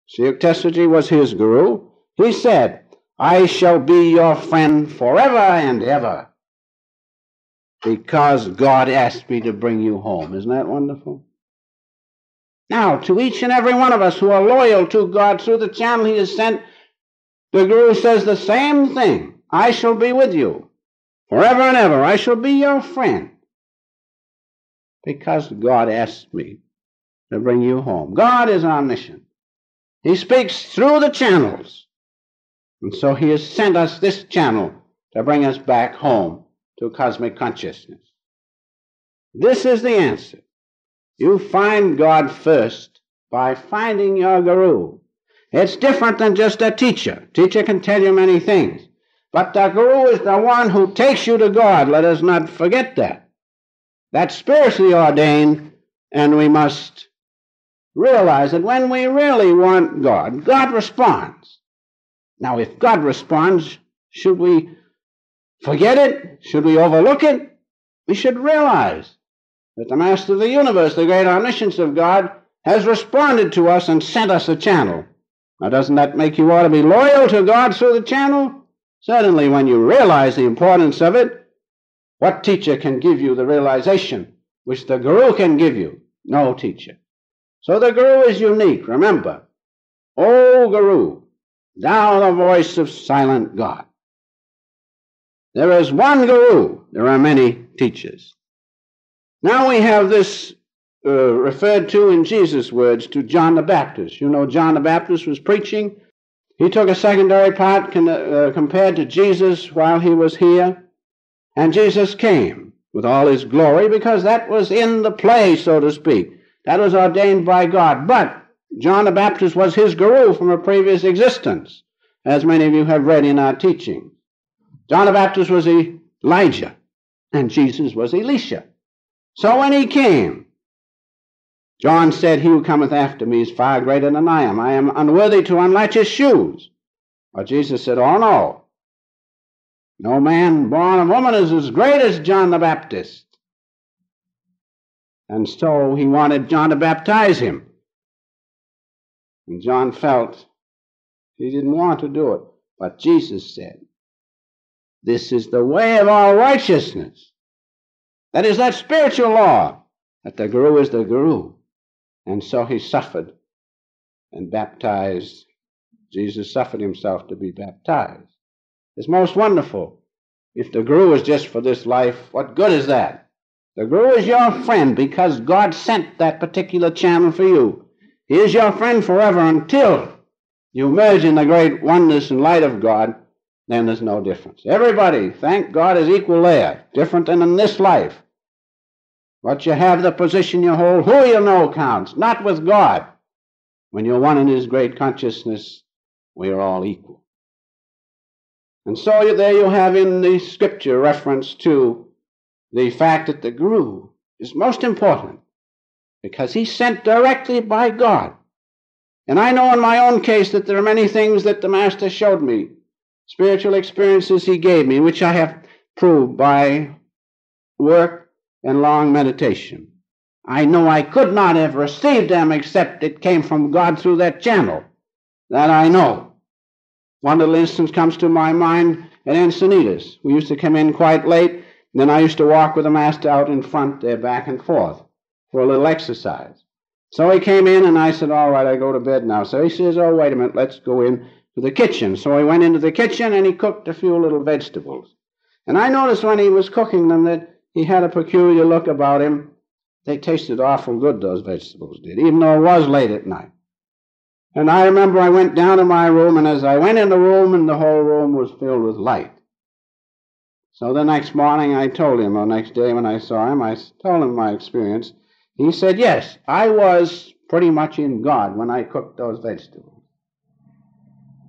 Sri Yukteswarji was his guru. He said, I shall be your friend forever and ever because God asked me to bring you home. Isn't that wonderful? Now, to each and every one of us who are loyal to God through the channel he has sent, the Guru says the same thing. I shall be with you forever and ever. I shall be your friend because God asked me to bring you home. God is omniscient. He speaks through the channels. And so he has sent us this channel to bring us back home to cosmic consciousness. This is the answer. You find God first by finding your guru. It's different than just a teacher. Teacher can tell you many things. But the guru is the one who takes you to God. Let us not forget that. That's spiritually ordained, and we must realize that when we really want God, God responds. Now, if God responds, should we forget it? Should we overlook it? We should realize that the Master of the universe, the great omniscience of God, has responded to us and sent us a channel. Now, doesn't that make you ought to be loyal to God through the channel? Certainly, when you realize the importance of it. What teacher can give you the realization which the guru can give you? No teacher. So the guru is unique. Remember, O Guru, thou the voice of silent God. There is one guru. There are many teachers. Now we have this referred to in Jesus' words to John the Baptist. You know, John the Baptist was preaching. He took a secondary part compared to Jesus while he was here. And Jesus came with all his glory because that was in the play, so to speak. That was ordained by God. But John the Baptist was his guru from a previous existence, as many of you have read in our teaching. John the Baptist was Elijah, and Jesus was Elisha. So when he came, John said, he who cometh after me is far greater than I am. I am unworthy to unlatch his shoes. But Jesus said, oh no. No man born of woman is as great as John the Baptist. And so he wanted John to baptize him. And John felt he didn't want to do it. But Jesus said, this is the way of all righteousness. That is that spiritual law, that the guru is the guru. And so he suffered and baptized. Jesus suffered himself to be baptized. It's most wonderful. If the guru is just for this life, what good is that? The guru is your friend because God sent that particular channel for you. He is your friend forever until you merge in the great oneness and light of God. Then there's no difference. Everybody, thank God, is equal there. Different than in this life. What you have, the position you hold, who you know counts, not with God. When you're one in his great consciousness, we are all equal. And so there you have in the scripture reference to the fact that the guru is most important because he's sent directly by God. And I know in my own case that there are many things that the Master showed me, spiritual experiences he gave me, which I have proved by work and long meditation. I know I could not have received them except it came from God through that channel. That I know. One little instance comes to my mind at Encinitas. We used to come in quite late, and then I used to walk with the Master out in front there back and forth for a little exercise. So he came in, and I said, all right, I go to bed now. So he says, oh, wait a minute, let's go in to the kitchen. So he went into the kitchen, and he cooked a few little vegetables. And I noticed when he was cooking them that he had a peculiar look about him. They tasted awful good, those vegetables did, even though it was late at night. And I remember I went down to my room, and as I went in the room, and the whole room was filled with light. So the next morning I told him, or next day when I saw him, I told him my experience. He said, yes, I was pretty much in God when I cooked those vegetables.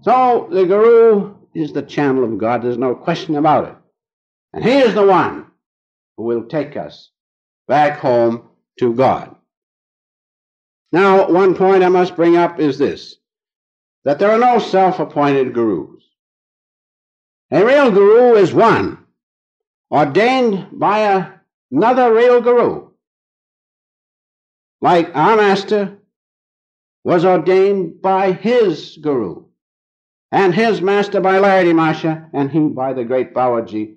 So the guru is the channel of God. There's no question about it. And he is the one who will take us back home to God. Now, one point I must bring up is this, that there are no self-appointed gurus. A real guru is one, ordained by another real guru. Like our Master, was ordained by his guru, and his master by Lardy Masha, and he by the great Babaji,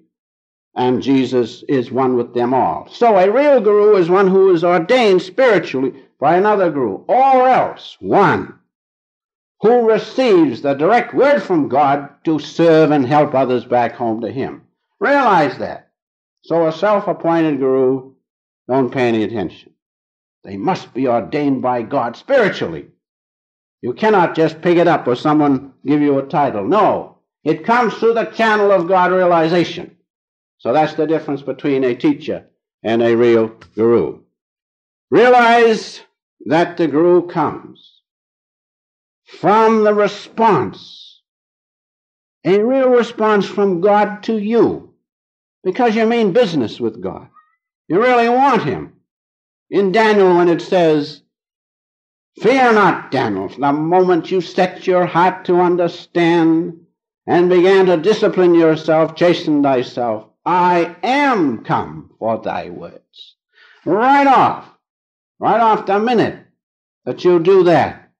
and Jesus is one with them all. So a real guru is one who is ordained spiritually by another guru, or else one who receives the direct word from God to serve and help others back home to him. Realize that. So a self-appointed guru, don't pay any attention. They must be ordained by God spiritually. You cannot just pick it up or someone give you a title. No, it comes through the channel of God realization. So that's the difference between a teacher and a real guru. Realize that the guru comes from the response, a real response from God to you, because you mean business with God. You really want him. In Daniel, when it says, "Fear not, Daniel, the moment you set your heart to understand and began to discipline yourself, chasten thyself, I am come for thy words." Right off the minute that you do that,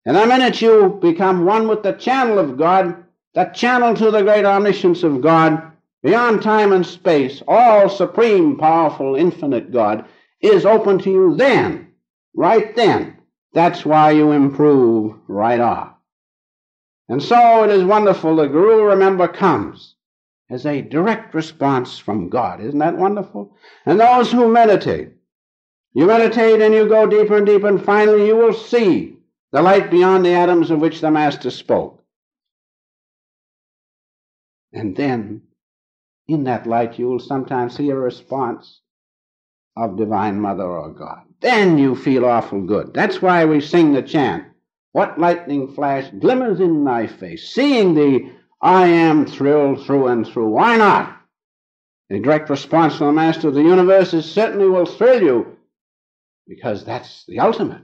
and the minute you become one with the channel of God, the channel to the great omniscience of God, beyond time and space, all supreme, powerful, infinite God, is open to you then, right then. That's why you improve right off. And so it is wonderful. The guru, remember, comes as a direct response from God. Isn't that wonderful? And those who meditate, you meditate and you go deeper and deeper, and finally you will see the light beyond the atoms of which the Master spoke. And then, in that light, you will sometimes see a response of Divine Mother or God. Then you feel awful good. That's why we sing the chant, "What lightning flash glimmers in thy face, seeing thee, I am thrilled through and through." Why not? A direct response from the Master of the universe certainly will thrill you, because that's the ultimate.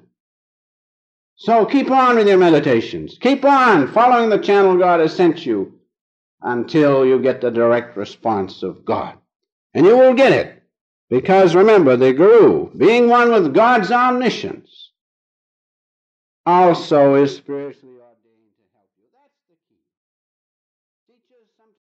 So keep on with your meditations. Keep on following the channel God has sent you until you get the direct response of God. And you will get it. Because remember, the guru, being one with God's omniscience, also is spiritually